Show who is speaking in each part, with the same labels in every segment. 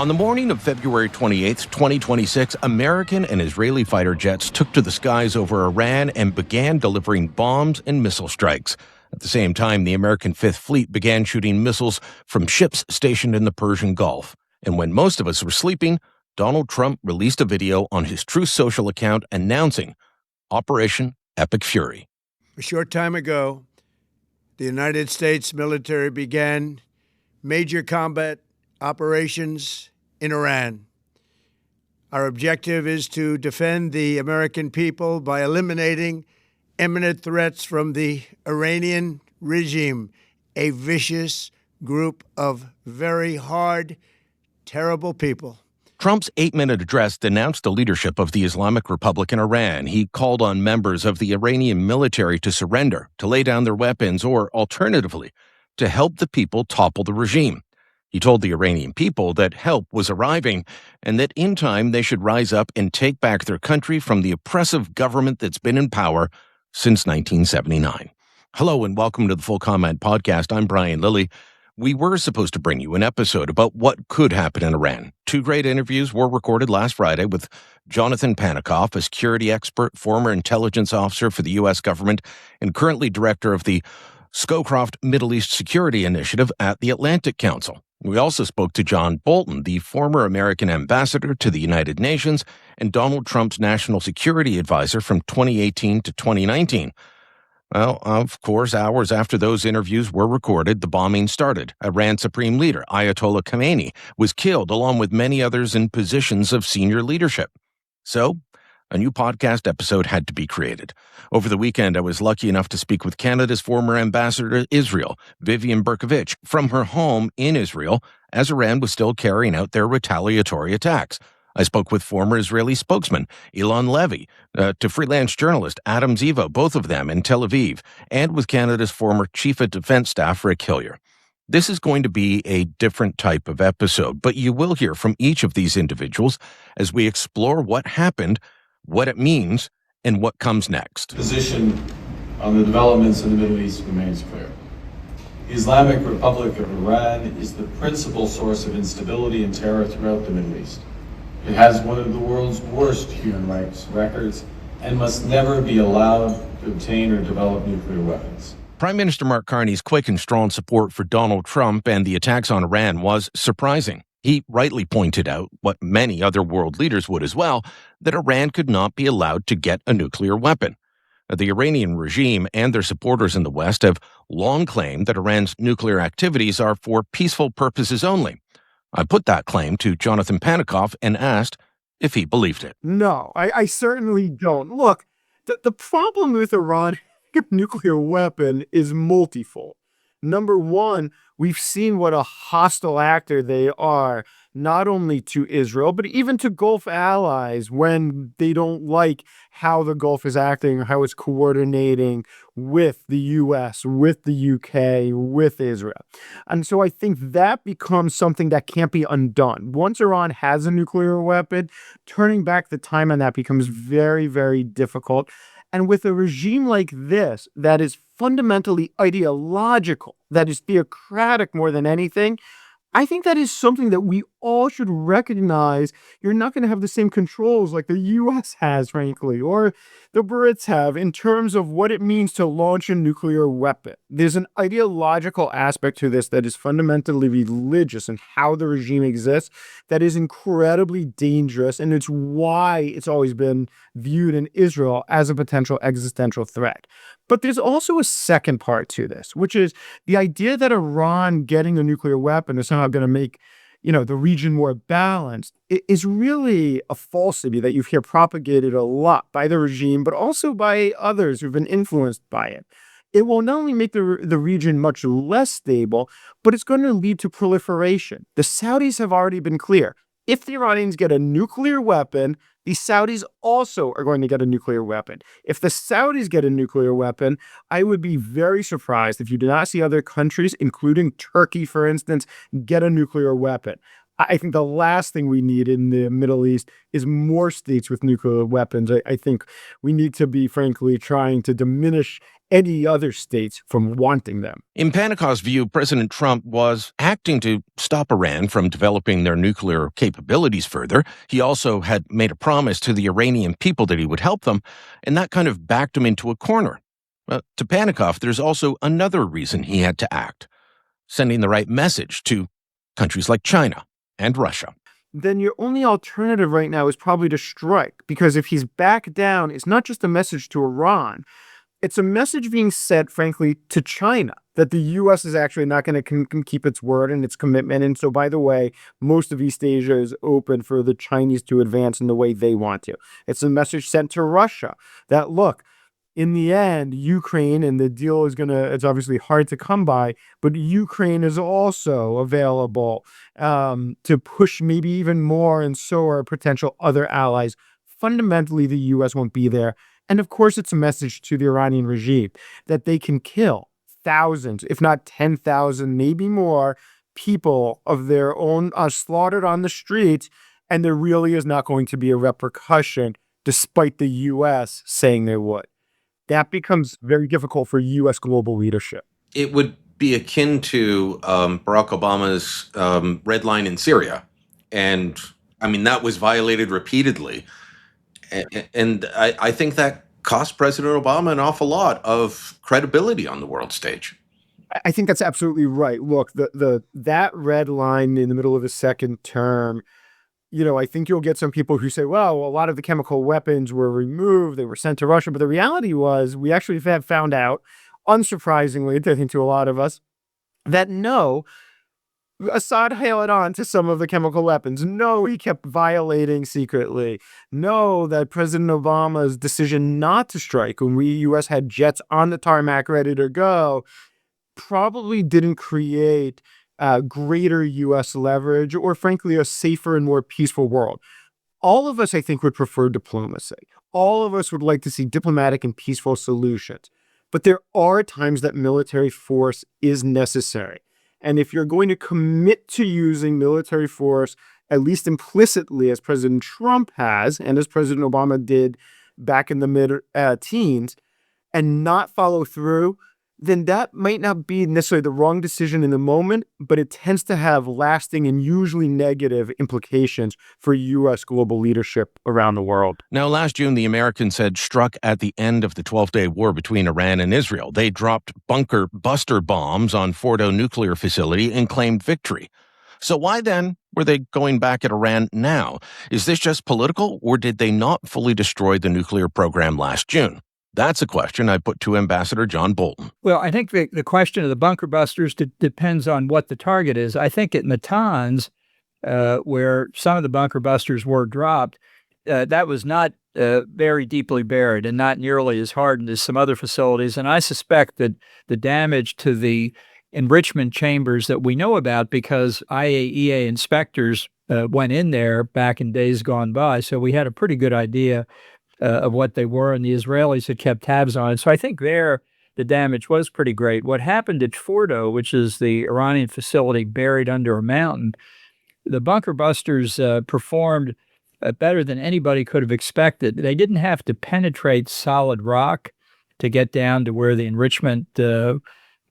Speaker 1: On the morning of February 28, 2026, American and Israeli fighter jets took to the skies over Iran and began delivering bombs and missile strikes. At the same time, the American Fifth Fleet began shooting missiles from ships stationed in the Persian Gulf. And when most of us were sleeping, Donald Trump released a video on his Truth Social account announcing Operation Epic Fury.
Speaker 2: A short time ago, the United States military began major combat operations in Iran. Our objective is to defend the American people by eliminating imminent threats from the Iranian regime, a vicious group of very hard, terrible people.
Speaker 1: Trump's 8-minute address denounced the leadership of the Islamic Republic in Iran. He called on members of the Iranian military to surrender, to lay down their weapons, or alternatively, to help the people topple the regime. He told the Iranian people that help was arriving and that in time they should rise up and take back their country from the oppressive government that's been in power since 1979. Hello and welcome to the Full Comment Podcast. I'm Brian Lilly. We were supposed to bring you an episode about what could happen in Iran. Two great interviews were recorded last Friday with Jonathan Panikoff, a security expert, former intelligence officer for the U.S. government, and currently director of the Scowcroft Middle East Security Initiative at the Atlantic Council. We also spoke to John Bolton, the former American ambassador to the United Nations and Donald Trump's national security advisor from 2018 to 2019. Well, of course, hours after those interviews were recorded, the bombing started. Iran's supreme leader, Ayatollah Khamenei, was killed along with many others in positions of senior leadership. So, a new podcast episode had to be created. Over the weekend, I was lucky enough to speak with Canada's former ambassador to Israel, Vivian Bercovici, from her home in Israel, as Iran was still carrying out their retaliatory attacks. I spoke with former Israeli spokesman Eylon Levy, to freelance journalist Adam Zivo, both of them in Tel Aviv, and with Canada's former Chief of Defense Staff Rick Hillier. This is going to be a different type of episode, but you will hear from each of these individuals as we explore what happened, what it means, and what comes next.
Speaker 3: Position on the developments in the Middle East remains clear. The Islamic Republic of Iran is the principal source of instability and terror throughout the Middle East. It has one of the world's worst human rights records and must never be allowed to obtain or develop nuclear weapons.
Speaker 1: Prime Minister Mark Carney's quick and strong support for Donald Trump and the attacks on Iran was surprising. He rightly pointed out, what many other world leaders would as well, that Iran could not be allowed to get a nuclear weapon. The Iranian regime and their supporters in the West have long claimed that Iran's nuclear activities are for peaceful purposes only. I put that claim to Jonathan Panikoff and asked if he believed it.
Speaker 4: No, I certainly don't. Look, the problem with Iran nuclear weapon is multifold. Number one, we've seen what a hostile actor they are, not only to Israel, but even to Gulf allies when they don't like how the Gulf is acting, how it's coordinating with the U.S., with the U.K., with Israel. And so I think that becomes something that can't be undone. Once Iran has a nuclear weapon, turning back the time on that becomes very, very difficult. And with a regime like this that is fundamentally ideological, that is theocratic more than anything, I think that is something that we all should recognize. You're not going to have the same controls like the U.S. has, frankly, or the Brits have in terms of what it means to launch a nuclear weapon. There's an ideological aspect to this that is fundamentally religious and how the regime exists that is incredibly dangerous, and it's why it's always been viewed in Israel as a potential existential threat. But there's also a second part to this, which is the idea that Iran getting a nuclear weapon is somehow going to make, the region more balanced. It is really a falsity that you hear propagated a lot by the regime, but also by others who've been influenced by it. It will not only make the region much less stable, but it's going to lead to proliferation. The Saudis have already been clear. If the Iranians get a nuclear weapon, the Saudis also are going to get a nuclear weapon. If the Saudis get a nuclear weapon, I would be very surprised if you do not see other countries, including Turkey, for instance, get a nuclear weapon. I think the last thing we need in the Middle East is more states with nuclear weapons. I think we need to be, frankly, trying to diminish any other states from wanting them.
Speaker 1: In Panikoff's view, President Trump was acting to stop Iran from developing their nuclear capabilities further. He also had made a promise to the Iranian people that he would help them, and that kind of backed him into a corner. To Panikoff, there's also another reason he had to act, sending the right message to countries like China and Russia.
Speaker 4: Then your only alternative right now is probably to strike, because if he's back down, it's not just a message to Iran. It's a message being sent, frankly, to China, that the U.S. is actually not going to keep its word and its commitment. And so, by the way, most of East Asia is open for the Chinese to advance in the way they want to. It's a message sent to Russia that, look, in the end, Ukraine, and the deal is it's obviously hard to come by, but Ukraine is also available to push maybe even more, and so are potential other allies. Fundamentally, the U.S. won't be there. And of course, it's a message to the Iranian regime that they can kill thousands, if not 10,000, maybe more, people of their own slaughtered on the streets, and there really is not going to be a repercussion, despite the U.S. saying there would. That becomes very difficult for U.S. global leadership.
Speaker 1: It would be akin to Barack Obama's red line in Syria. And I mean, that was violated repeatedly. And I think that cost President Obama an awful lot of credibility on the world stage.
Speaker 4: I think that's absolutely right. Look, that red line in the middle of the second term, I think you'll get some people who say, well, a lot of the chemical weapons were removed, they were sent to Russia. But the reality was, we actually have found out, unsurprisingly, I think to a lot of us, that no, Assad held on to some of the chemical weapons. No, he kept violating secretly. No, that President Obama's decision not to strike when we, U.S., had jets on the tarmac ready to go, probably didn't create greater U.S. leverage, or frankly, a safer and more peaceful world. All of us, I think, would prefer diplomacy. All of us would like to see diplomatic and peaceful solutions. But there are times that military force is necessary. And if you're going to commit to using military force, at least implicitly, as President Trump has, and as President Obama did back in the mid-teens, and not follow through, then that might not be necessarily the wrong decision in the moment, but it tends to have lasting and usually negative implications for U.S. global leadership around the world.
Speaker 1: Now, last June, the Americans had struck at the end of the 12-day war between Iran and Israel. They dropped bunker buster bombs on Fordo nuclear facility and claimed victory. So why then were they going back at Iran now? Is this just political, or did they not fully destroy the nuclear program last June? That's a question I put to Ambassador John Bolton.
Speaker 5: Well, I think the question of the bunker busters depends on what the target is. I think at Natanz, where some of the bunker busters were dropped, that was not very deeply buried and not nearly as hardened as some other facilities. And I suspect that the damage to the enrichment chambers that we know about, because IAEA inspectors went in there back in days gone by, so we had a pretty good idea of what they were, and the Israelis had kept tabs on it. So I think there the damage was pretty great. What happened at Fordo, which is the Iranian facility buried under a mountain, the bunker busters performed better than anybody could have expected. They didn't have to penetrate solid rock to get down to where the enrichment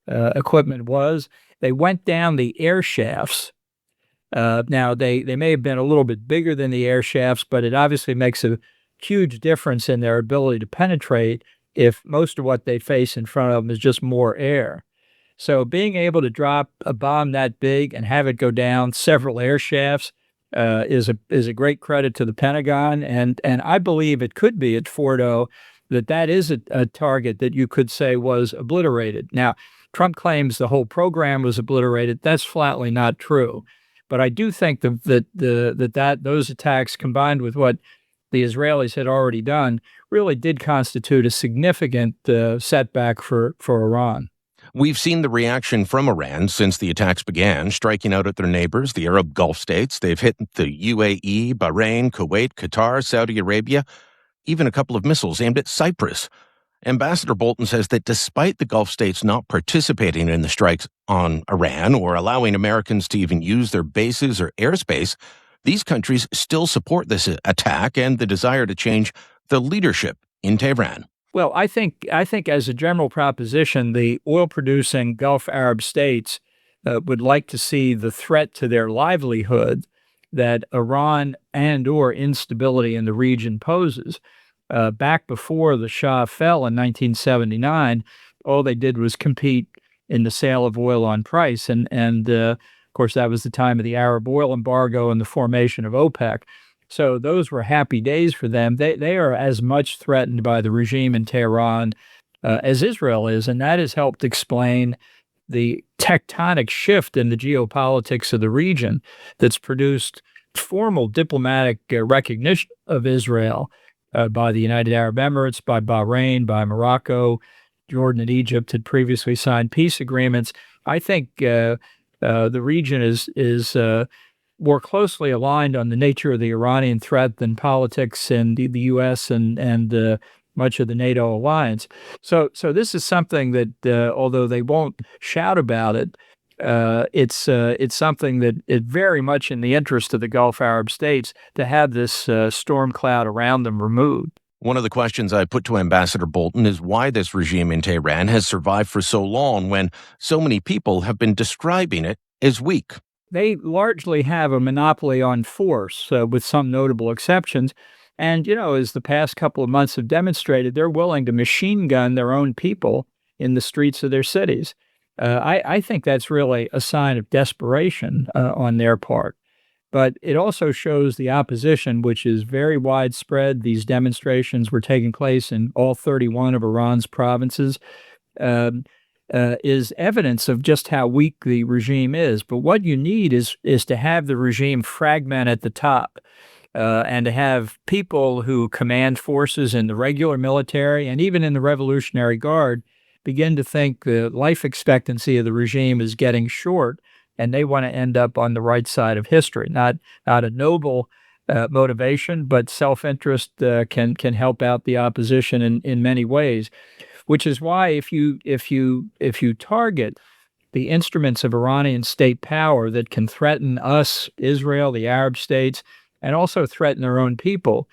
Speaker 5: equipment was. They went down the air shafts. Now, they may have been a little bit bigger than the air shafts, but it obviously makes a huge difference in their ability to penetrate if most of what they face in front of them is just more air. So being able to drop a bomb that big and have it go down several air shafts is a great credit to the Pentagon. And I believe it could be at Fordo that is a target that you could say was obliterated. Now, Trump claims the whole program was obliterated. That's flatly not true. But I do think that those attacks, combined with what the Israelis had already done, really did constitute a significant setback for Iran.
Speaker 1: We've seen the reaction from Iran since the attacks began, striking out at their neighbors, the Arab Gulf states. They've hit the UAE, Bahrain, Kuwait, Qatar, Saudi Arabia, even a couple of missiles aimed at Cyprus. Ambassador Bolton says that despite the Gulf states not participating in the strikes on Iran or allowing Americans to even use their bases or airspace, these countries still support this attack and the desire to change the leadership in Tehran.
Speaker 5: Well, I think as a general proposition, the oil-producing Gulf Arab states would like to see the threat to their livelihood that Iran and/or instability in the region poses. Back before the Shah fell in 1979, all they did was compete in the sale of oil on price, and of course that was the time of the Arab oil embargo and the formation of OPEC. So those were happy days for them. They are as much threatened by the regime in Tehran as Israel is, and that has helped explain the tectonic shift in the geopolitics of the region that's produced formal diplomatic recognition of Israel by the United Arab Emirates, by Bahrain, by Morocco. Jordan and Egypt had previously signed peace agreements. I think the region is more closely aligned on the nature of the Iranian threat than politics and the U.S. and much of the NATO alliance. So this is something that, although they won't shout about it, it's something that is very much in the interest of the Gulf Arab states to have this storm cloud around them removed.
Speaker 1: One of the questions I put to Ambassador Bolton is why this regime in Tehran has survived for so long when so many people have been describing it as weak.
Speaker 5: They largely have a monopoly on force, with some notable exceptions. And, as the past couple of months have demonstrated, they're willing to machine gun their own people in the streets of their cities. I think that's really a sign of desperation on their part. But it also shows the opposition, which is very widespread. These demonstrations were taking place in all 31 of Iran's provinces. Is evidence of just how weak the regime is. But what you need is to have the regime fragment at the top and to have people who command forces in the regular military and even in the Revolutionary Guard begin to think the life expectancy of the regime is getting short and they want to end up on the right side of history. Not a noble motivation, but self-interest can help out the opposition in many ways. Which is why if you target the instruments of Iranian state power that can threaten us, Israel, the Arab states, and also threaten their own people,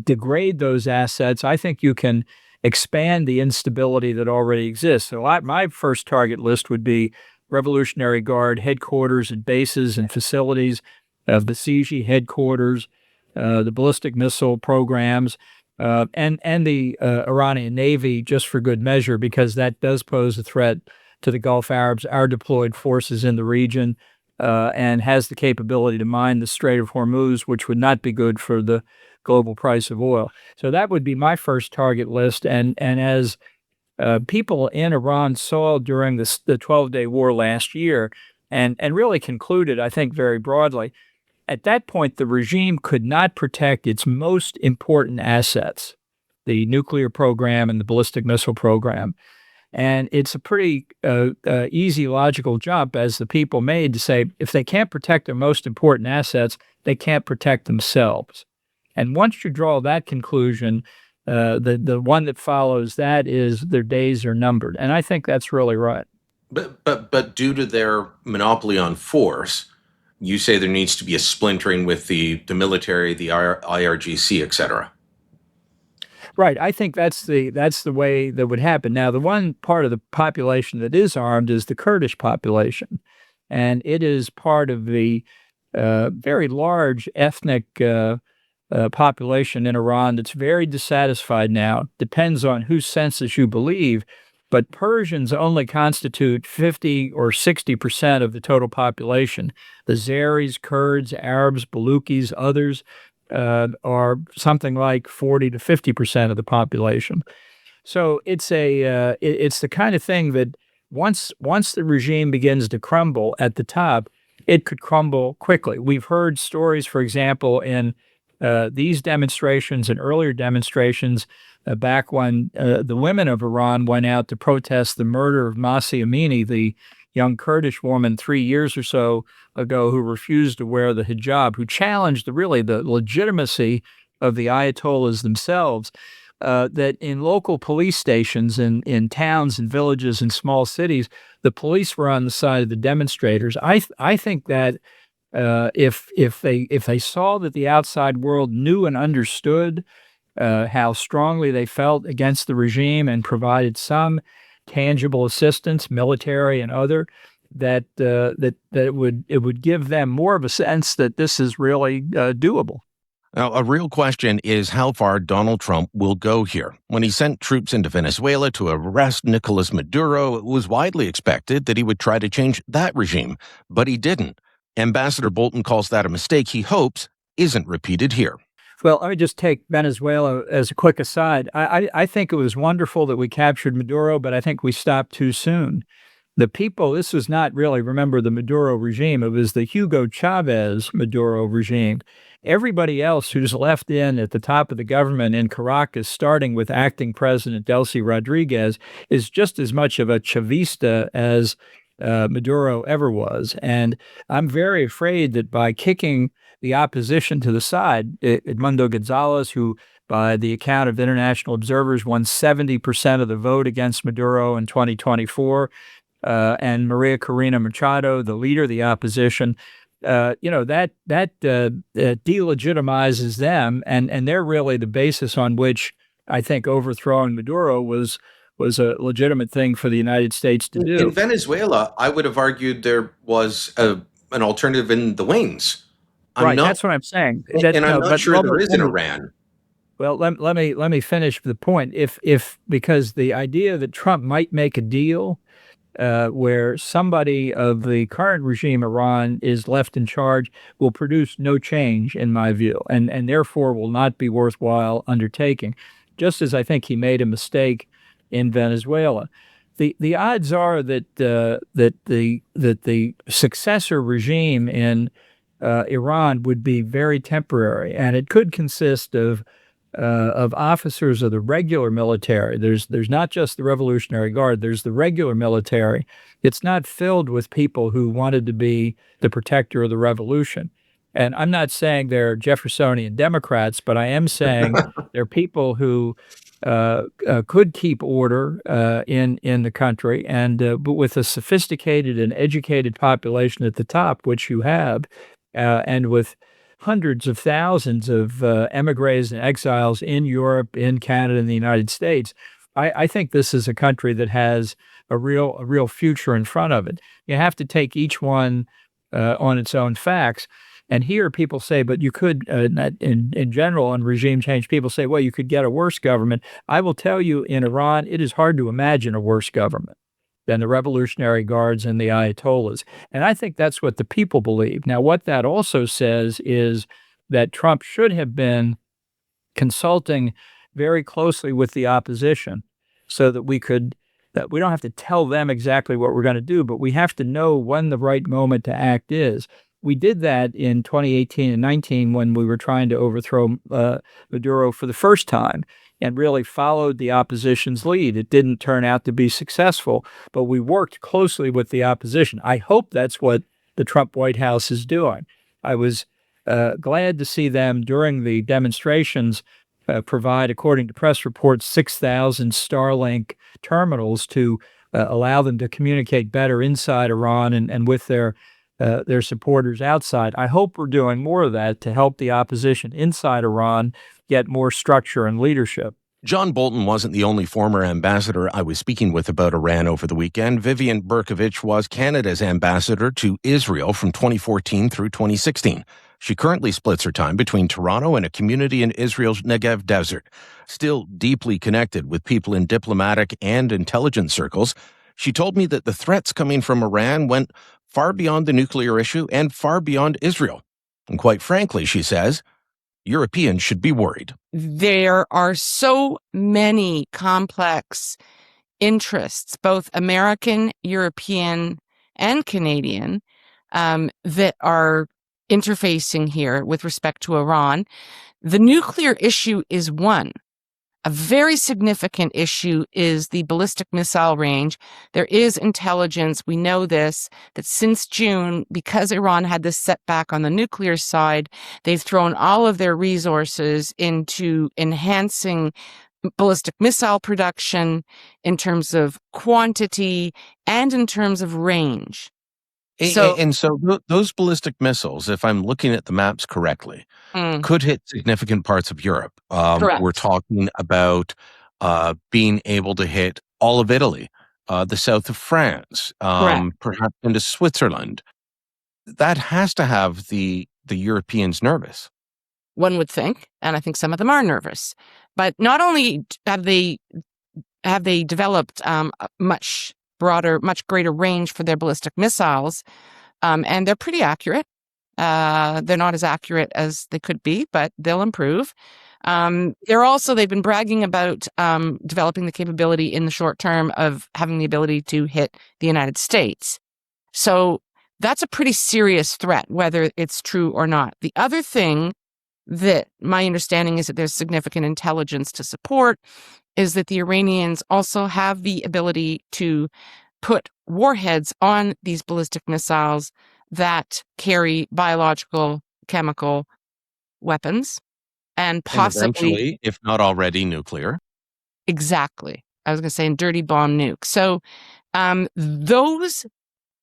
Speaker 5: degrade those assets, I think you can expand the instability that already exists. So my first target list would be Revolutionary Guard headquarters and bases and facilities, the Basiji headquarters, the ballistic missile programs, and the Iranian Navy, just for good measure, because that does pose a threat to the Gulf Arabs, our deployed forces in the region, and has the capability to mine the Strait of Hormuz, which would not be good for the global price of oil. So that would be my first target list. And as people in Iran saw during the 12-day war last year, and really concluded, I think, very broadly, at that point, the regime could not protect its most important assets, the nuclear program and the ballistic missile program. And it's a pretty easy logical jump, as the people made, to say if they can't protect their most important assets, they can't protect themselves. And once you draw that conclusion, the one that follows that is their days are numbered. And I think that's really right.
Speaker 1: But due to their monopoly on force, you say there needs to be a splintering with the military, the IRGC, et cetera.
Speaker 5: Right. I think that's the way that would happen. Now, the one part of the population that is armed is the Kurdish population, and it is part of the very large ethnic population in Iran that's very dissatisfied now. Depends on whose census you believe, but Persians only constitute 50 or 60% of the total population. The Azeris, Kurds, Arabs, Baluchis, others are something like 40 to 50% of the population. So it's the kind of thing that once the regime begins to crumble at the top, it could crumble quickly. We've heard stories, for example, in these demonstrations and earlier demonstrations back when the women of Iran went out to protest the murder of Mahsa Amini, the young Kurdish woman 3 years or so ago who refused to wear the hijab, who challenged the legitimacy of the Ayatollahs themselves. that in local police stations in towns and villages and small cities, the police were on the side of the demonstrators. I think that if they saw that the outside world knew and understood how strongly they felt against the regime and provided some tangible assistance, military and other, that it would give them more of a sense that this is really doable.
Speaker 1: Now, a real question is how far Donald Trump will go here. When he sent troops into Venezuela to arrest Nicolas Maduro, it was widely expected that he would try to change that regime, but he didn't. Ambassador Bolton calls that a mistake he hopes isn't repeated here.
Speaker 5: Well, let me just take Venezuela as a quick aside. I think it was wonderful that we captured Maduro, but I think we stopped too soon. The people, this was not really, remember, the Maduro regime. It was the Hugo Chavez Maduro regime. Everybody else who's left in at the top of the government in Caracas, starting with acting President Delcy Rodriguez, is just as much of a Chavista as Maduro ever was. And I'm very afraid that by kicking the opposition to the side, Edmundo Gonzalez, who by the account of international observers won 70% of the vote against Maduro in 2024, and Maria Corina Machado, the leader of the opposition, that delegitimizes them, and they're really the basis on which I think overthrowing Maduro was a legitimate thing for the United States to do.
Speaker 1: In Venezuela, I would have argued there was an alternative in the wings.
Speaker 5: That's what I'm saying.
Speaker 1: I'm not sure there is in Iran.
Speaker 5: Well, let me finish the point. Because the idea that Trump might make a deal where somebody of the current regime, Iran, is left in charge, will produce no change, in my view, and therefore will not be worthwhile undertaking. Just as I think he made a mistake in Venezuela, the odds are that the successor regime in Iran would be very temporary, and it could consist of officers of the regular military. There's not just the Revolutionary Guard. There's the regular military. It's not filled with people who wanted to be the protector of the revolution. And I'm not saying they're Jeffersonian Democrats, but I am saying they're people who could keep order in the country, and but with a sophisticated and educated population at the top, which you have, and with hundreds of thousands of emigres and exiles in Europe, in Canada, and the United States, I think this is a country that has a real future in front of it. You have to take each one on its own facts. And here people say, but you could, in general, on regime change, people say, well, you could get a worse government. I will tell you, in Iran, it is hard to imagine a worse government than the Revolutionary Guards and the Ayatollahs. And I think that's what the people believe. Now, what that also says is that Trump should have been consulting very closely with the opposition so that we don't have to tell them exactly what we're going to do, but we have to know when the right moment to act is. We did that in 2018 and 19 when we were trying to overthrow Maduro for the first time, and really followed the opposition's lead. It didn't turn out to be successful, but we worked closely with the opposition. I hope that's what the Trump White House is doing. I was glad to see them during the demonstrations provide, according to press reports, 6,000 Starlink terminals to allow them to communicate better inside Iran and with their supporters outside. I hope we're doing more of that to help the opposition inside Iran get more structure and leadership.
Speaker 1: John Bolton wasn't the only former ambassador I was speaking with about Iran over the weekend. Vivian Bercovici was Canada's ambassador to Israel from 2014 through 2016. She currently splits her time between Toronto and a community in Israel's Negev desert. Still deeply connected with people in diplomatic and intelligence circles, she told me that the threats coming from Iran went far beyond the nuclear issue and far beyond Israel. And quite frankly, she says, Europeans should be worried.
Speaker 6: There are so many complex interests, both American, European, and Canadian, that are interfacing here with respect to Iran. The nuclear issue is one. A very significant issue is the ballistic missile range. There is intelligence, we know this, that since June, because Iran had this setback on the nuclear side, they've thrown all of their resources into enhancing ballistic missile production, in terms of quantity, and in terms of range.
Speaker 1: So those ballistic missiles, if I'm looking at the maps correctly, could hit significant parts of Europe.
Speaker 6: Correct.
Speaker 1: We're talking about being able to hit all of Italy, the south of France, perhaps into Switzerland. That has to have the Europeans nervous.
Speaker 6: One would think, and I think some of them are nervous. But not only have they developed a much broader, much greater range for their ballistic missiles, and they're pretty accurate. They're not as accurate as they could be, but they'll improve. They've been bragging about developing the capability in the short term of having the ability to hit the United States. So that's a pretty serious threat, whether it's true or not. The other thing that my understanding is that there's significant intelligence to support is that the Iranians also have the ability to put warheads on these ballistic missiles that carry biological, chemical weapons and possibly,
Speaker 1: eventually, if not already, nuclear.
Speaker 6: Exactly. I was going to say dirty bomb nuke. So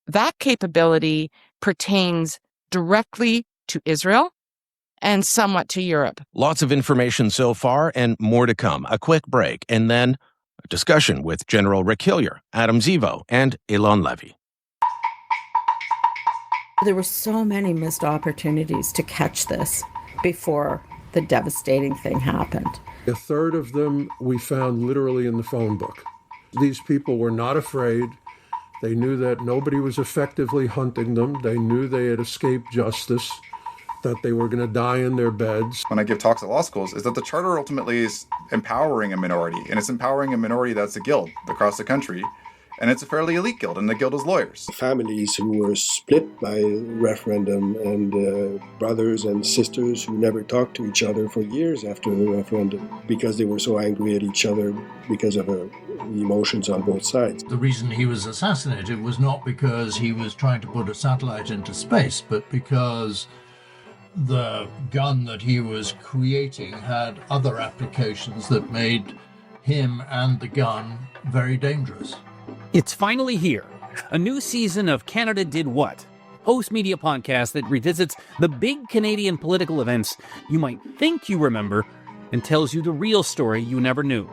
Speaker 6: that capability pertains directly to Israel and somewhat to Europe.
Speaker 1: Lots of information so far and more to come. A quick break and then a discussion with General Rick Hillier, Adam Zivo, and Eylon Levy.
Speaker 7: There were so many missed opportunities to catch this before the devastating thing happened.
Speaker 8: A third of them we found literally in the phone book. These people were not afraid. They knew that nobody was effectively hunting them. They knew they had escaped justice, that they were going to die in their beds.
Speaker 9: When I give talks at law schools, is that the charter ultimately is empowering a minority, and it's empowering a minority that's a guild across the country, and it's a fairly elite guild, and the guild is lawyers.
Speaker 10: Families who were split by referendum and brothers and sisters who never talked to each other for years after the referendum because they were so angry at each other because of emotions on both sides.
Speaker 11: The reason he was assassinated was not because he was trying to put a satellite into space, but because the gun that he was creating had other applications that made him and the gun very dangerous.
Speaker 12: It's finally here. A new season of Canada Did What? Postmedia podcast that revisits the big Canadian political events you might think you remember and tells you the real story you never knew.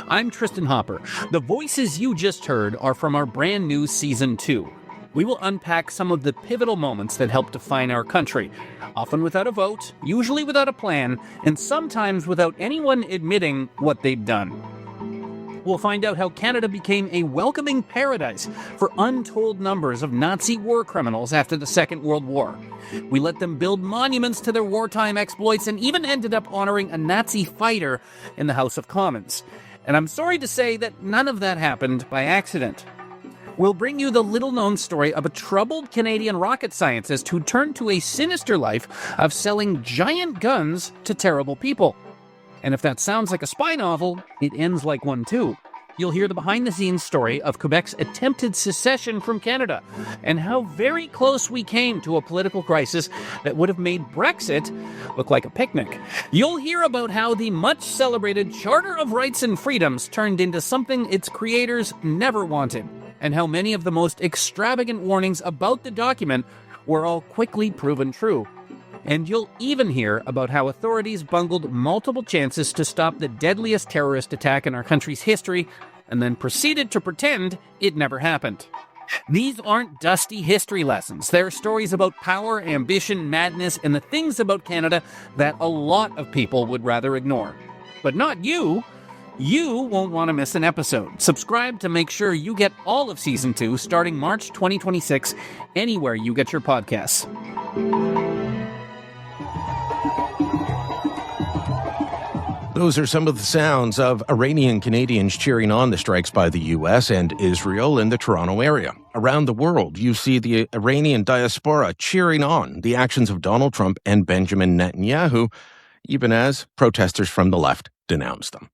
Speaker 12: I'm Tristan Hopper. The voices you just heard are from our brand new Season 2. We will unpack some of the pivotal moments that helped define our country, often without a vote, usually without a plan, and sometimes without anyone admitting what they'd done. We'll find out how Canada became a welcoming paradise for untold numbers of Nazi war criminals after the Second World War. We let them build monuments to their wartime exploits and even ended up honoring a Nazi fighter in the House of Commons. And I'm sorry to say that none of that happened by accident. We'll bring you the little-known story of a troubled Canadian rocket scientist who turned to a sinister life of selling giant guns to terrible people. And if that sounds like a spy novel, it ends like one too. You'll hear the behind-the-scenes story of Quebec's attempted secession from Canada and how very close we came to a political crisis that would have made Brexit look like a picnic. You'll hear about how the much-celebrated Charter of Rights and Freedoms turned into something its creators never wanted, and how many of the most extravagant warnings about the document were all quickly proven true. And you'll even hear about how authorities bungled multiple chances to stop the deadliest terrorist attack in our country's history, and then proceeded to pretend it never happened. These aren't dusty history lessons. They're stories about power, ambition, madness, and the things about Canada that a lot of people would rather ignore. But not you. You won't want to miss an episode. Subscribe to make sure you get all of Season 2 starting March 2026, anywhere you get your podcasts.
Speaker 1: Those are some of the sounds of Iranian Canadians cheering on the strikes by the U.S. and Israel in the Toronto area. Around the world, you see the Iranian diaspora cheering on the actions of Donald Trump and Benjamin Netanyahu, even as protesters from the left denounce them.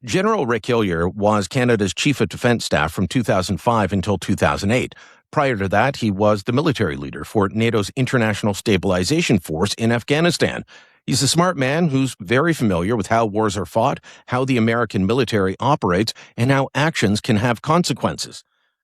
Speaker 1: General Rick Hillier was Canada's Chief of Defense Staff from 2005 until 2008. Prior to that, he was the military leader for NATO's International Stabilization Force in Afghanistan. He's a smart man who's very familiar with how wars are fought, how the American military operates, and how actions can have consequences.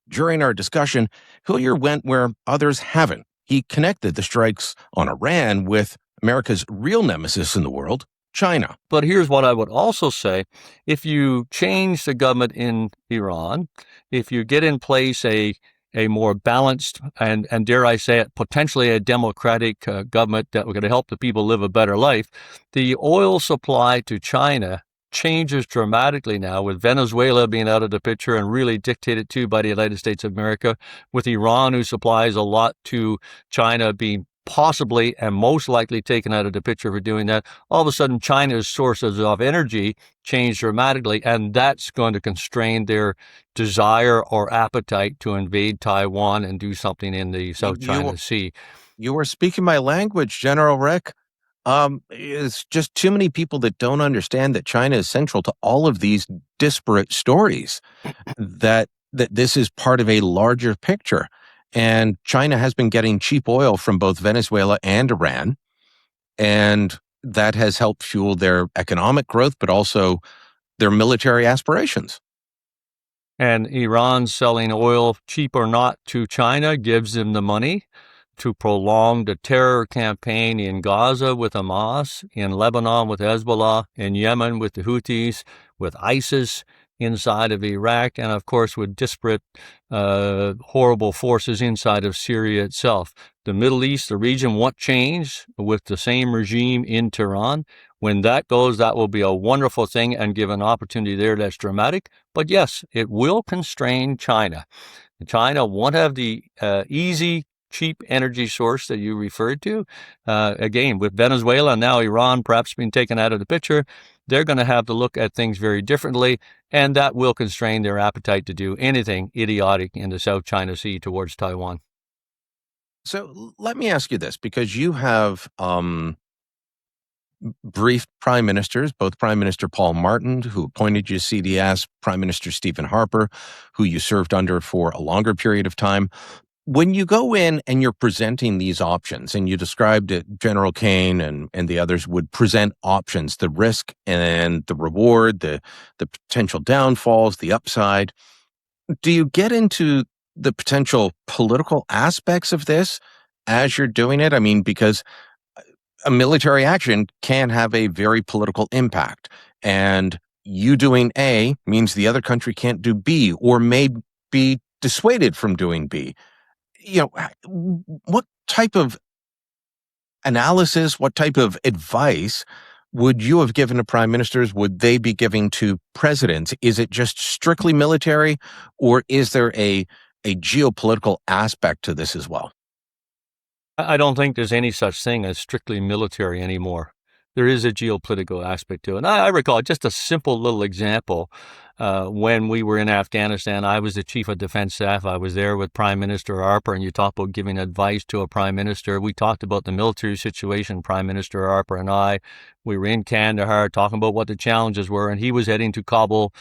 Speaker 1: During our discussion, Hillier went where others haven't. He connected the strikes on Iran with America's real nemesis in the world, China.
Speaker 13: But here's what I would also say. If you change the government in Iran, if you get in place a more balanced and dare I say it, potentially a democratic government that we're going to help the people live a better life, the oil supply to China changes dramatically now, with Venezuela being out of the picture and really dictated to by the United States of America, with Iran, who supplies a lot to China, being possibly and most likely taken out of the picture for doing that. All of a sudden, China's sources of energy change dramatically, and that's going to constrain their desire or appetite to invade Taiwan and do something in the South China Sea.
Speaker 1: You were speaking my language, General Rick. It's just too many people that don't understand that China is central to all of these disparate stories, that this is part of a larger picture. And China has been getting cheap oil from both Venezuela and Iran, and that has helped fuel their economic growth, but also their military aspirations.
Speaker 13: And Iran selling oil, cheap or not, to China gives them the money to prolong the terror campaign in Gaza with Hamas, in Lebanon with Hezbollah, in Yemen with the Houthis, with ISIS inside of Iraq, and of course with disparate, horrible forces inside of Syria itself. The Middle East, the region, won't change with the same regime in Tehran. When that goes, that will be a wonderful thing and give an opportunity there that's dramatic. But yes, it will constrain China. China won't have the easy, cheap energy source that you referred to. Again, with Venezuela and now Iran perhaps being taken out of the picture, they're going to have to look at things very differently, and that will constrain their appetite to do anything idiotic in the South China Sea towards Taiwan.
Speaker 1: So let me ask you this, because you have briefed prime ministers, both Prime Minister Paul Martin, who appointed you CDS, Prime Minister Stephen Harper, who you served under for a longer period of time. When you go in and you're presenting these options, and you described it, General Kane and the others would present options, the risk and the reward, the potential downfalls, the upside. Do you get into the potential political aspects of this as you're doing it? I mean, because a military action can have a very political impact, and you doing A means the other country can't do B, or may be dissuaded from doing B. You know, what type of analysis, what type of advice would you have given to prime ministers? Would they be giving to presidents? Is it just strictly military, or is there a geopolitical aspect to this as well?
Speaker 13: I don't think there's any such thing as strictly military anymore. There is a geopolitical aspect to it. And I recall just a simple little example. When we were in Afghanistan, I was the chief of defense staff. I was there with Prime Minister Harper, and you talk about giving advice to a prime minister. We talked about the military situation, Prime Minister Harper and I. We were in Kandahar talking about what the challenges were, and he was heading to Kabul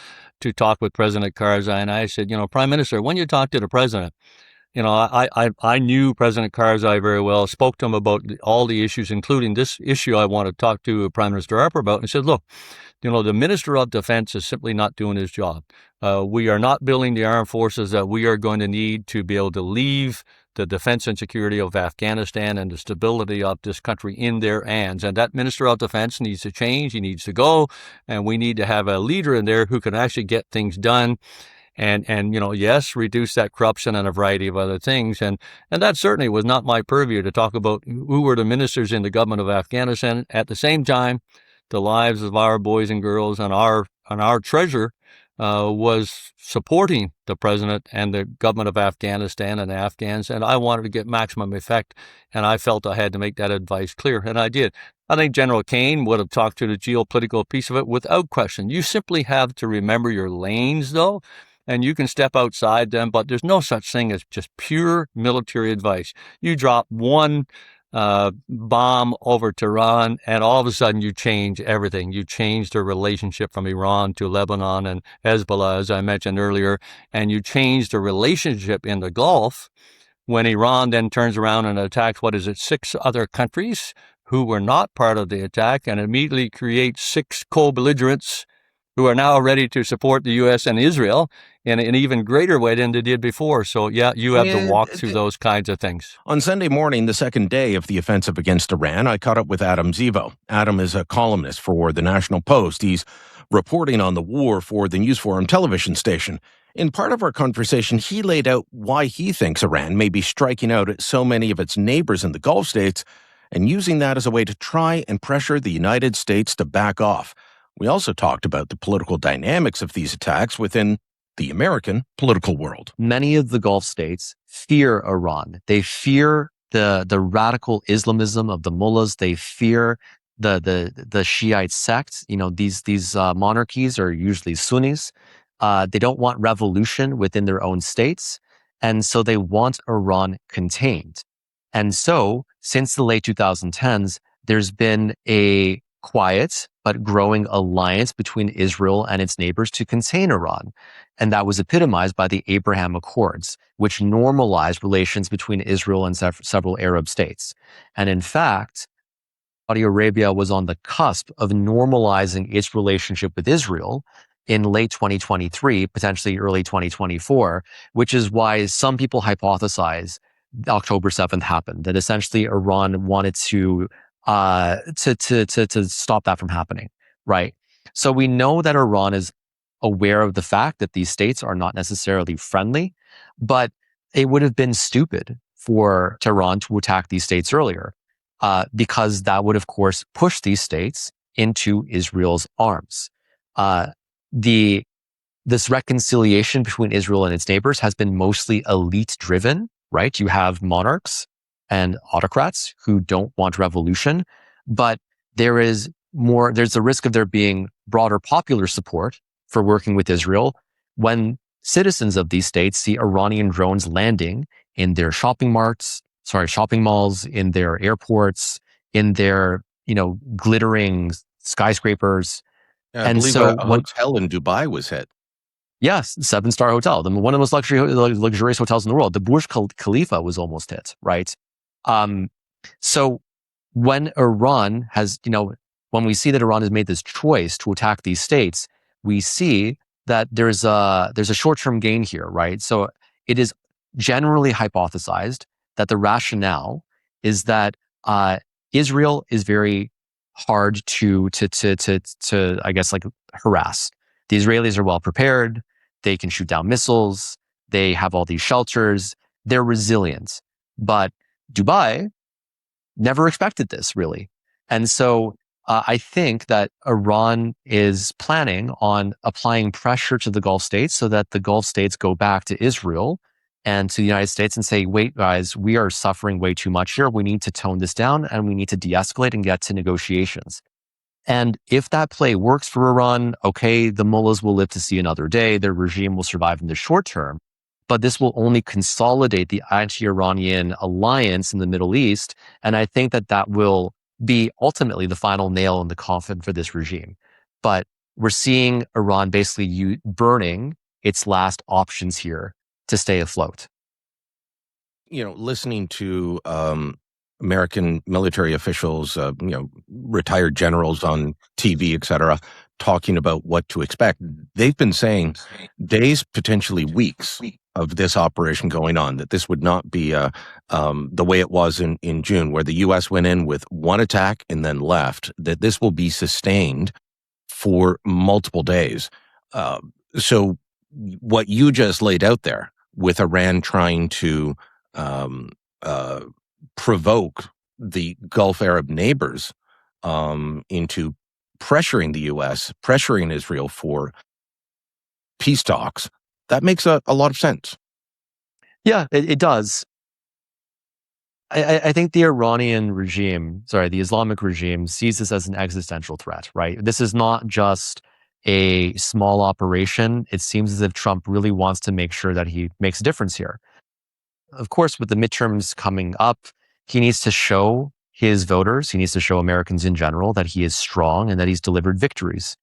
Speaker 13: to talk with President Karzai. And I said, Prime Minister, when you talk to the president, I knew President Karzai very well, spoke to him about all the issues, including this issue I want to talk to Prime Minister Harper about, and said, look, the Minister of Defense is simply not doing his job. We are not building the armed forces that we are going to need to be able to leave the defense and security of Afghanistan and the stability of this country in their hands. And that Minister of Defense needs to change. He needs to go. And we need to have a leader in there who can actually get things done. And yes, reduce that corruption and a variety of other things. And that certainly was not my purview to talk about who were the ministers in the government of Afghanistan. At the same time, the lives of our boys and girls and our treasure was supporting the president and the government of Afghanistan and the Afghans. And I wanted to get maximum effect. And I felt I had to make that advice clear. And I did. I think General Kane would have talked to the geopolitical piece of it without question. You simply have to remember your lanes, though. And you can step outside them, but there's no such thing as just pure military advice. You drop one bomb over Tehran, and all of a sudden you change everything. You change the relationship from Iran to Lebanon and Hezbollah, as I mentioned earlier, and you change the relationship in the Gulf when Iran then turns around and attacks, 6 other countries who were not part of the attack and immediately create 6 co-belligerents who are now ready to support the U.S. and Israel in an even greater way than they did before. So, yeah, you have to walk through those kinds of things.
Speaker 1: On Sunday morning, the second day of the offensive against Iran, I caught up with Adam Zivo. Adam is a columnist for the National Post. He's reporting on the war for the News Forum television station. In part of our conversation, he laid out why he thinks Iran may be striking out at so many of its neighbors in the Gulf states and using that as a way to try and pressure the United States to back off. We also talked about the political dynamics of these attacks within the American political world.
Speaker 14: Many of the Gulf states fear Iran. They fear the radical Islamism of the mullahs. They fear the Shiite sects. You know, these monarchies are usually Sunnis. They don't want revolution within their own states, and so they want Iran contained. And so, since the late 2010s, there's been a quiet but growing alliance between Israel and its neighbors to contain Iran. And that was epitomized by the Abraham Accords, which normalized relations between Israel and several Arab states. And in fact, Saudi Arabia was on the cusp of normalizing its relationship with Israel in late 2023, potentially early 2024, which is why some people hypothesize October 7th happened, that essentially Iran wanted to stop that from happening, right? So we know that Iran is aware of the fact that these states are not necessarily friendly, but it would have been stupid for Tehran to attack these states earlier, because that would, of course, push these states into Israel's arms. This reconciliation between Israel and its neighbors has been mostly elite-driven, right? You have monarchs and autocrats who don't want revolution, but there's the risk of there being broader popular support for working with Israel when citizens of these states see Iranian drones landing in their shopping malls, in their airports, in their, glittering skyscrapers.
Speaker 1: I believe a hotel in Dubai was hit.
Speaker 14: Yes, 7-star hotel, one of the most luxurious hotels in the world. The Burj Khalifa was almost hit, right? So when Iran has, when we see that Iran has made this choice to attack these states, we see that there's a short-term gain here, right? So it is generally hypothesized that the rationale is that Israel is very hard to I guess, like, harass. The Israelis are well prepared. They can shoot down missiles. They have all these shelters. They're resilient. But Dubai never expected this, really. And so I think that Iran is planning on applying pressure to the Gulf states so that the Gulf states go back to Israel and to the United States and say, wait, guys, we are suffering way too much here. We need to tone this down and we need to de-escalate and get to negotiations. And if that play works for Iran, okay, the mullahs will live to see another day. Their regime will survive in the short term. But this will only consolidate the anti-Iranian alliance in the Middle East. And I think that will be ultimately the final nail in the coffin for this regime. But we're seeing Iran basically burning its last options here to stay afloat.
Speaker 1: Listening to American military officials, retired generals on TV, et cetera, talking about what to expect, they've been saying days, potentially weeks of this operation going on, that this would not be the way it was in June, where the U.S. went in with one attack and then left, that this will be sustained for multiple days. So what you just laid out there with Iran trying to provoke the Gulf Arab neighbors into pressuring the U.S., pressuring Israel for peace talks, that makes a lot of sense.
Speaker 14: Yeah, it does. I think the the Islamic regime sees this as an existential threat, right? This is not just a small operation. It seems as if Trump really wants to make sure that he makes a difference here. Of course, with the midterms coming up, he needs to show his voters, he needs to show Americans in general that he is strong and that he's delivered victories.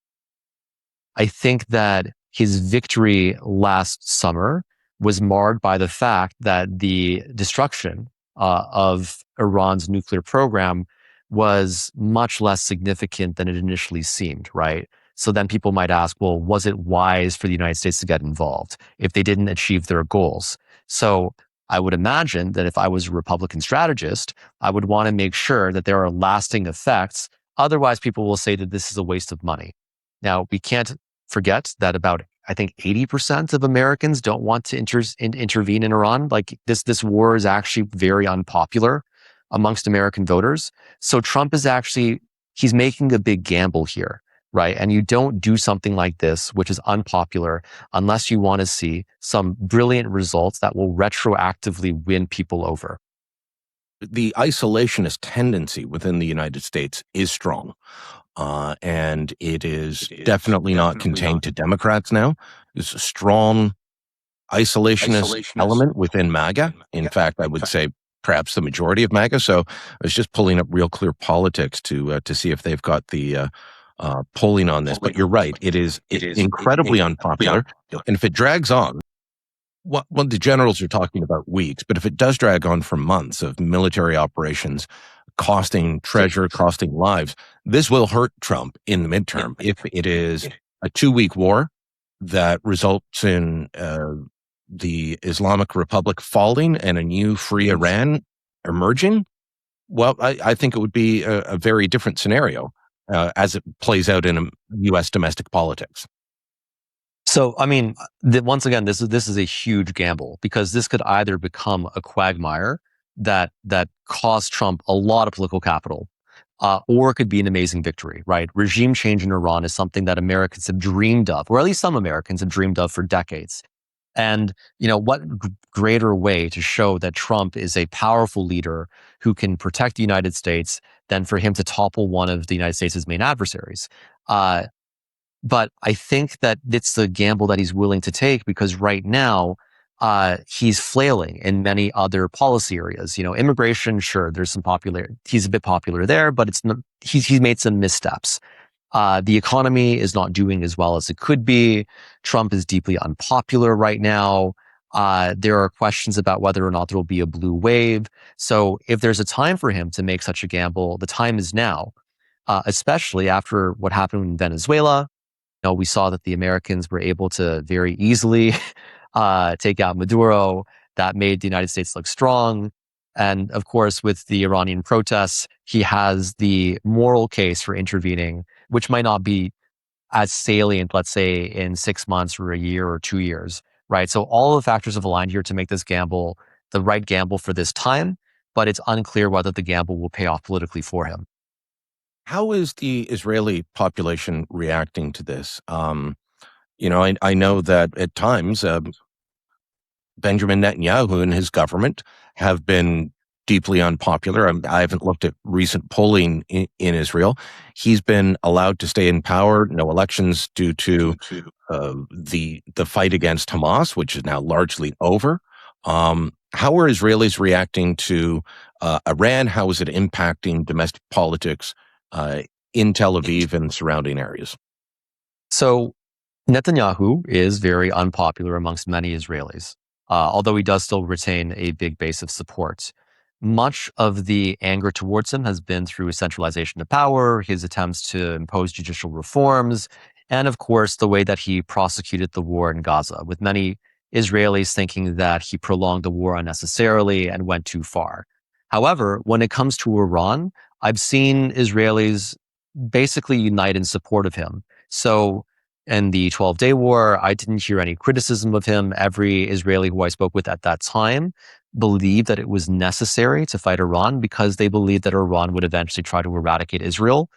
Speaker 14: I think that his victory last summer was marred by the fact that the destruction of Iran's nuclear program was much less significant than it initially seemed, right? So then people might ask, well, was it wise for the United States to get involved if they didn't achieve their goals? So I would imagine that if I was a Republican strategist, I would want to make sure that there are lasting effects. Otherwise, people will say that this is a waste of money. Now, we can't forget that about, I think, 80% of Americans don't want to intervene in Iran. Like this war is actually very unpopular amongst American voters. So Trump is actually, he's making a big gamble here, right? And you don't do something like this, which is unpopular, unless you want to see some brilliant results that will retroactively win people over.
Speaker 1: The isolationist tendency within the United States is strong. And it is definitely not contained to Democrats now. There's a strong isolationist element within MAGA. In fact, I would say perhaps the majority of MAGA. So I was just pulling up Real Clear Politics to see if they've got the polling on this. But you're right. It is incredibly unpopular. And if it drags on, well, the generals are talking about weeks, but if it does drag on for months of military operations, costing treasure, costing lives, this will hurt Trump in the midterm. If it is a 2-week war that results in the Islamic Republic falling and a new free Iran emerging, well, I think it would be a very different scenario as it plays out in U.S. domestic politics.
Speaker 14: So, I mean, once again, this is a huge gamble because this could either become a quagmire that costs Trump a lot of political capital, or it could be an amazing victory, right? Regime change in Iran is something that Americans have dreamed of, or at least some Americans have dreamed of for decades. And, what greater way to show that Trump is a powerful leader who can protect the United States than for him to topple one of the United States' main adversaries? But I think that it's the gamble that he's willing to take because right now, he's flailing in many other policy areas. Immigration, sure, there's some he's a bit popular there, but it's not, he's made some missteps. The economy is not doing as well as it could be. Trump is deeply unpopular right now. There are questions about whether or not there will be a blue wave. So if there's a time for him to make such a gamble, the time is now, especially after what happened in Venezuela. We saw that the Americans were able to very easily take out Maduro. That made the United States look strong. And of course, with the Iranian protests, he has the moral case for intervening, which might not be as salient, let's say, in 6 months or a year or 2 years, right? So all the factors have aligned here to make this gamble the right gamble for this time, but it's unclear whether the gamble will pay off politically for him.
Speaker 1: How is the Israeli population reacting to this? I know that at times Benjamin Netanyahu and his government have been deeply unpopular. I haven't looked at recent polling in Israel. He's been allowed to stay in power, no elections due to the fight against Hamas, which is now largely over. How are Israelis reacting to Iran? How is it impacting domestic politics in Tel Aviv and surrounding areas?
Speaker 14: So Netanyahu is very unpopular amongst many Israelis, although he does still retain a big base of support. Much of the anger towards him has been through centralization of power, his attempts to impose judicial reforms, and of course, the way that he prosecuted the war in Gaza, with many Israelis thinking that he prolonged the war unnecessarily and went too far. However, when it comes to Iran, I've seen Israelis basically unite in support of him. So in the 12-day war, I didn't hear any criticism of him. Every Israeli who I spoke with at that time believed that it was necessary to fight Iran because they believed that Iran would eventually try to eradicate Israel.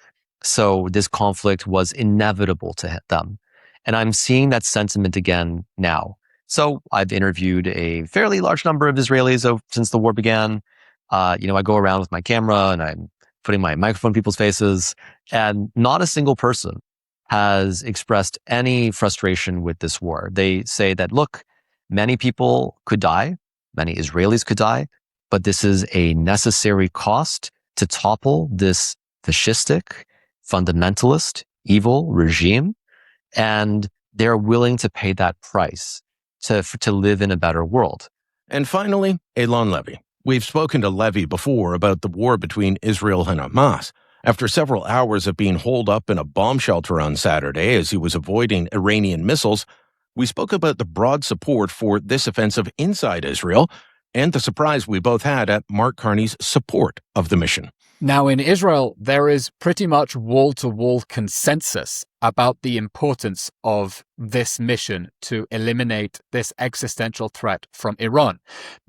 Speaker 14: So this conflict was inevitable to hit them. And I'm seeing that sentiment again now. So I've interviewed a fairly large number of Israelis since the war began. I go around with my camera and I'm putting my microphone in people's faces, and not a single person has expressed any frustration with this war. They say that, look, many people could die, many Israelis could die, but this is a necessary cost to topple this fascistic, fundamentalist, evil regime, and they're willing to pay that price to live in a better world.
Speaker 1: And finally, Eylon Levy. We've spoken to Levy before about the war between Israel and Hamas. After several hours of being holed up in a bomb shelter on Saturday as he was avoiding Iranian missiles, we spoke about the broad support for this offensive inside Israel and the surprise we both had at Mark Carney's support of the mission.
Speaker 15: Now, in Israel, there is pretty much wall-to-wall consensus about the importance of this mission to eliminate this existential threat from Iran.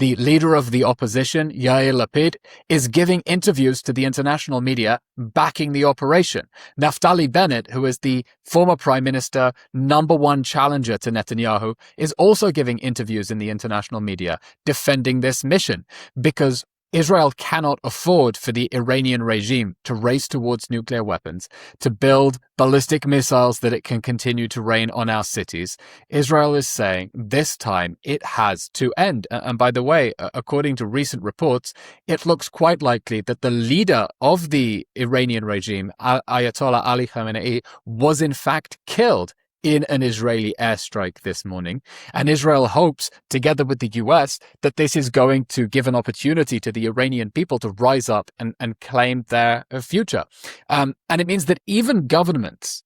Speaker 15: The leader of the opposition, Yair Lapid, is giving interviews to the international media backing the operation. Naftali Bennett, who is the former prime minister, number one challenger to Netanyahu, is also giving interviews in the international media defending this mission because Israel cannot afford for the Iranian regime to race towards nuclear weapons, to build ballistic missiles that it can continue to rain on our cities. Israel is saying this time it has to end. And by the way, according to recent reports, it looks quite likely that the leader of the Iranian regime, Ayatollah Ali Khamenei, was in fact killed in an Israeli airstrike this morning. And Israel hopes, together with the US, that this is going to give an opportunity to the Iranian people to rise up and claim their future. And it means that even governments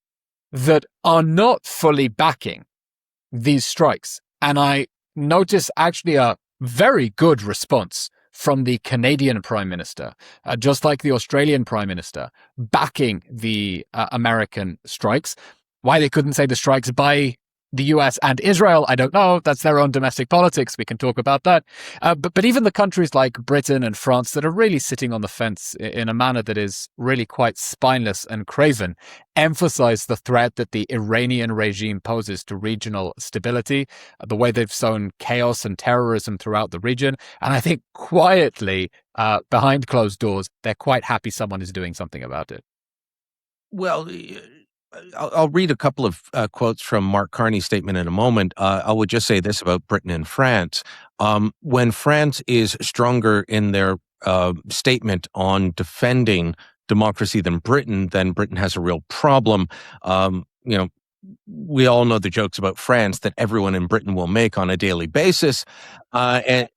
Speaker 15: that are not fully backing these strikes, and I notice actually a very good response from the Canadian Prime Minister, just like the Australian Prime Minister, backing the American strikes. Why they couldn't say the strikes by the US and Israel, I don't know. That's their own domestic politics. We can talk about that. But even the countries like Britain and France that are really sitting on the fence in a manner that is really quite spineless and craven emphasize the threat that the Iranian regime poses to regional stability, the way they've sown chaos and terrorism throughout the region. And I think quietly, behind closed doors, they're quite happy someone is doing something about it.
Speaker 1: Well, I'll read a couple of quotes from Mark Carney's statement in a moment. I would just say this about Britain and France. When France is stronger in their statement on defending democracy than Britain, then Britain has a real problem. We all know the jokes about France that everyone in Britain will make on a daily basis. And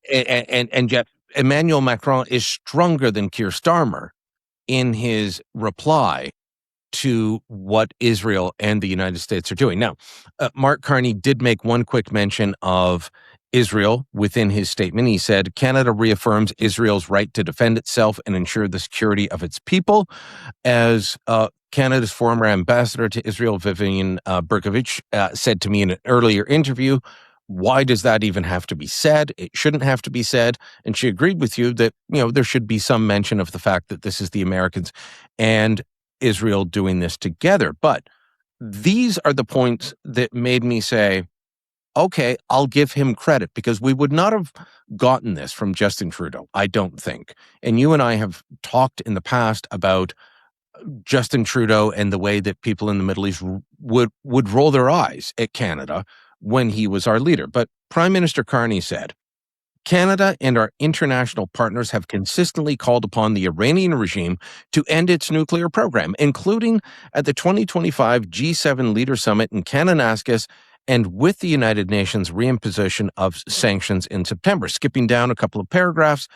Speaker 1: yet Emmanuel Macron is stronger than Keir Starmer in his reply to what Israel and the United States are doing. Now, Mark Carney did make one quick mention of Israel within his statement. He said, Canada reaffirms Israel's right to defend itself and ensure the security of its people. As Canada's former ambassador to Israel, Vivian Bercovici, said to me in an earlier interview, why does that even have to be said? It shouldn't have to be said. And she agreed with you that, there should be some mention of the fact that this is the Americans and Israel doing this together. But these are the points that made me say, okay, I'll give him credit, because we would not have gotten this from Justin Trudeau, I don't think. And you and I have talked in the past about Justin Trudeau and the way that people in the Middle East would roll their eyes at Canada when he was our leader. But Prime Minister Carney said, Canada and our international partners have consistently called upon the Iranian regime to end its nuclear program, including at the 2025 G7 Leader Summit in Kananaskis and with the United Nations reimposition of sanctions in September. Skipping down a couple of paragraphs,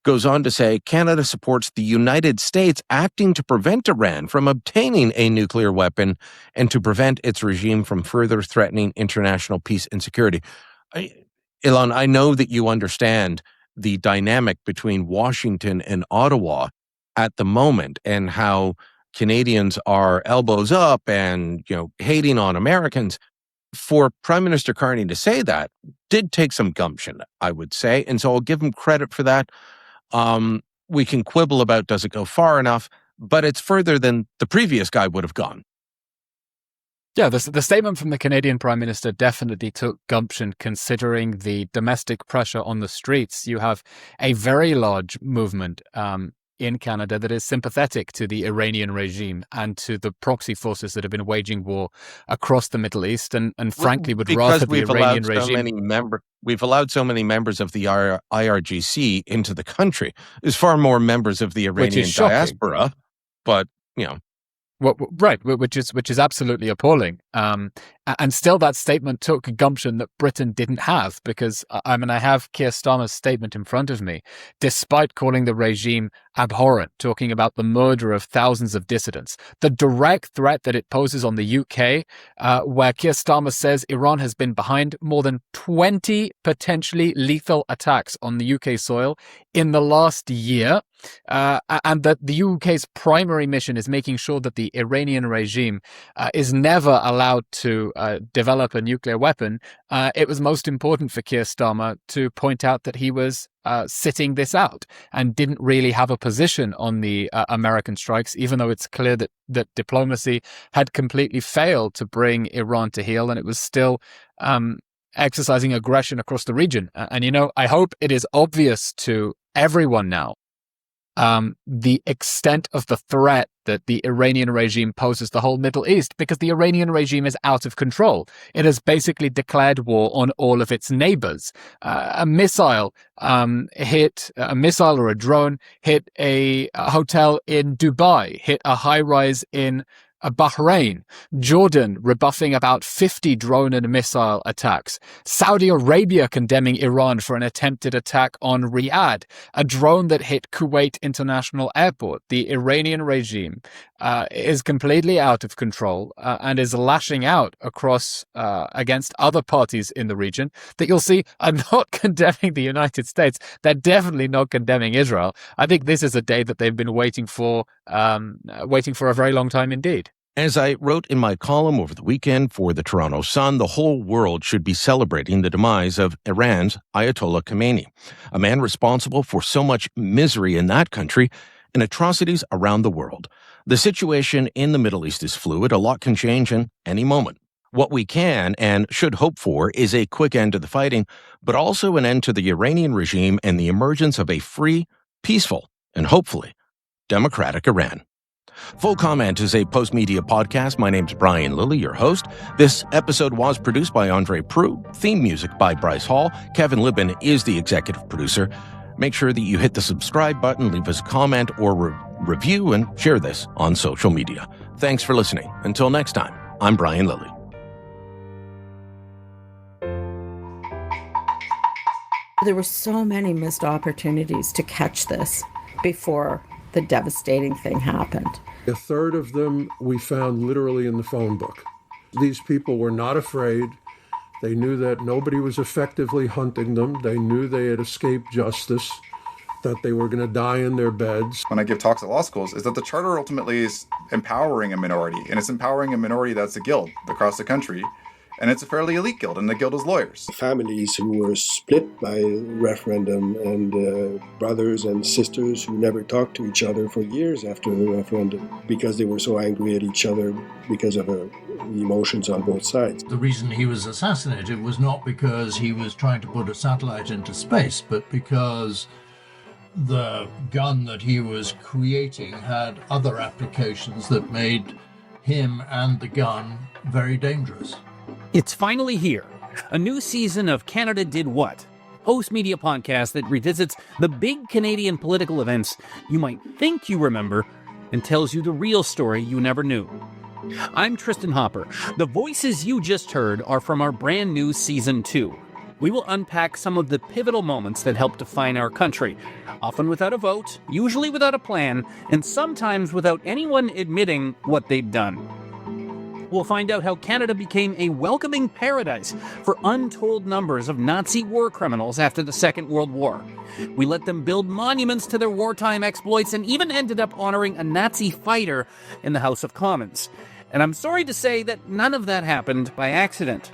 Speaker 1: goes on to say, Canada supports the United States acting to prevent Iran from obtaining a nuclear weapon and to prevent its regime from further threatening international peace and security. Eylon, I know that you understand the dynamic between Washington and Ottawa at the moment and how Canadians are elbows up and, hating on Americans. For Prime Minister Carney to say that did take some gumption, I would say. And so I'll give him credit for that. We can quibble about does it go far enough, but it's further than the previous guy would have gone.
Speaker 15: Yeah, the statement from the Canadian Prime Minister definitely took gumption, considering the domestic pressure on the streets. You have a very large movement in Canada that is sympathetic to the Iranian regime and to the proxy forces that have been waging war across the Middle East, and frankly would rather the Iranian regime.
Speaker 1: We've allowed so many members of the IRGC into the country. There's far more members of the Iranian diaspora, but
Speaker 15: Well, right, which is absolutely appalling. And still that statement took gumption that Britain didn't have, because, I have Keir Starmer's statement in front of me, despite calling the regime abhorrent, talking about the murder of thousands of dissidents, the direct threat that it poses on the UK, where Keir Starmer says Iran has been behind more than 20 potentially lethal attacks on the UK soil in the last year, and that the UK's primary mission is making sure that the Iranian regime is never allowed to develop a nuclear weapon. It was most important for Keir Starmer to point out that he was sitting this out and didn't really have a position on the American strikes, even though it's clear that diplomacy had completely failed to bring Iran to heel, and it was still exercising aggression across the region. And I hope it is obvious to everyone now the extent of the threat that the Iranian regime poses the whole Middle East, because the Iranian regime is out of control. It has basically declared war on all of its neighbors. A missile or a drone hit a hotel in Dubai, hit a high-rise in Bahrain, Jordan rebuffing about 50 drone and missile attacks, Saudi Arabia condemning Iran for an attempted attack on Riyadh, a drone that hit Kuwait International Airport. The Iranian regime is completely out of control and is lashing out across against other parties in the region that you'll see are not condemning the United States. They're definitely not condemning Israel. I think this is a day that they've been waiting for a very long time indeed.
Speaker 1: As I wrote in my column over the weekend for the Toronto Sun, the whole world should be celebrating the demise of Iran's Ayatollah Khamenei, a man responsible for so much misery in that country and atrocities around the world. The situation in the Middle East is fluid. A lot can change in any moment. What we can and should hope for is a quick end to the fighting, but also an end to the Iranian regime and the emergence of a free, peaceful, and hopefully democratic Iran. Full Comment is a Postmedia podcast. My name's Brian Lilly, your host. This episode was produced by Andre Prue, theme music by Bryce Hall. Kevin Libin is the executive producer. Make sure that you hit the subscribe button, leave us a comment or review, and share this on social media. Thanks for listening. Until next time, I'm Brian Lilly.
Speaker 7: There were so many missed opportunities to catch this before the devastating thing happened.
Speaker 8: A third of them we found literally in the phone book. These people were not afraid. They knew that nobody was effectively hunting them. They knew they had escaped justice, that they were going to die in their beds.
Speaker 9: When I give talks at law schools, is that the charter ultimately is empowering a minority, and it's empowering a minority that's a guild across the country. And it's a fairly elite guild, and the guild is lawyers.
Speaker 10: Families who were split by referendum, and brothers and sisters who never talked to each other for years after the referendum because they were so angry at each other because of emotions on both sides.
Speaker 11: The reason he was assassinated was not because he was trying to put a satellite into space, but because the gun that he was creating had other applications that made him and the gun very dangerous.
Speaker 12: It's finally here. A new season of Canada Did What? Postmedia podcast that revisits the big Canadian political events you might think you remember and tells you the real story you never knew. I'm Tristan Hopper. The voices you just heard are from our brand new Season 2. We will unpack some of the pivotal moments that helped define our country, often without a vote, usually without a plan, and sometimes without anyone admitting what they'd done. We'll find out how Canada became a welcoming paradise for untold numbers of Nazi war criminals after the Second World War. We let them build monuments to their wartime exploits and even ended up honoring a Nazi fighter in the House of Commons. And I'm sorry to say that none of that happened by accident.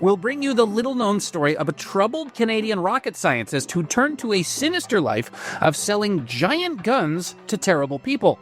Speaker 12: We'll bring you the little-known story of a troubled Canadian rocket scientist who turned to a sinister life of selling giant guns to terrible people.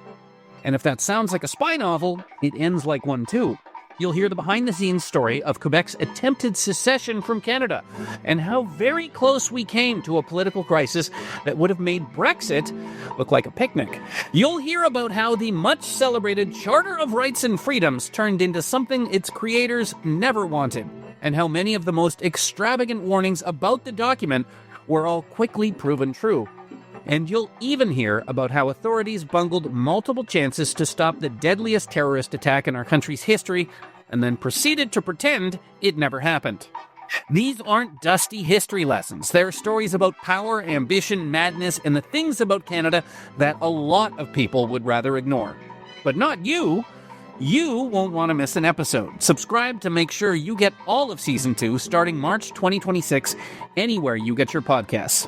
Speaker 12: And if that sounds like a spy novel, it ends like one too. You'll hear the behind-the-scenes story of Quebec's attempted secession from Canada and how very close we came to a political crisis that would have made Brexit look like a picnic. You'll hear about how the much-celebrated Charter of Rights and Freedoms turned into something its creators never wanted, and how many of the most extravagant warnings about the document were all quickly proven true. And you'll even hear about how authorities bungled multiple chances to stop the deadliest terrorist attack in our country's history and then proceeded to pretend it never happened. These aren't dusty history lessons. They're stories about power, ambition, madness, and the things about Canada that a lot of people would rather ignore. But not you. You won't want to miss an episode. Subscribe to make sure you get all of Season 2 starting March 2026 anywhere you get your podcasts.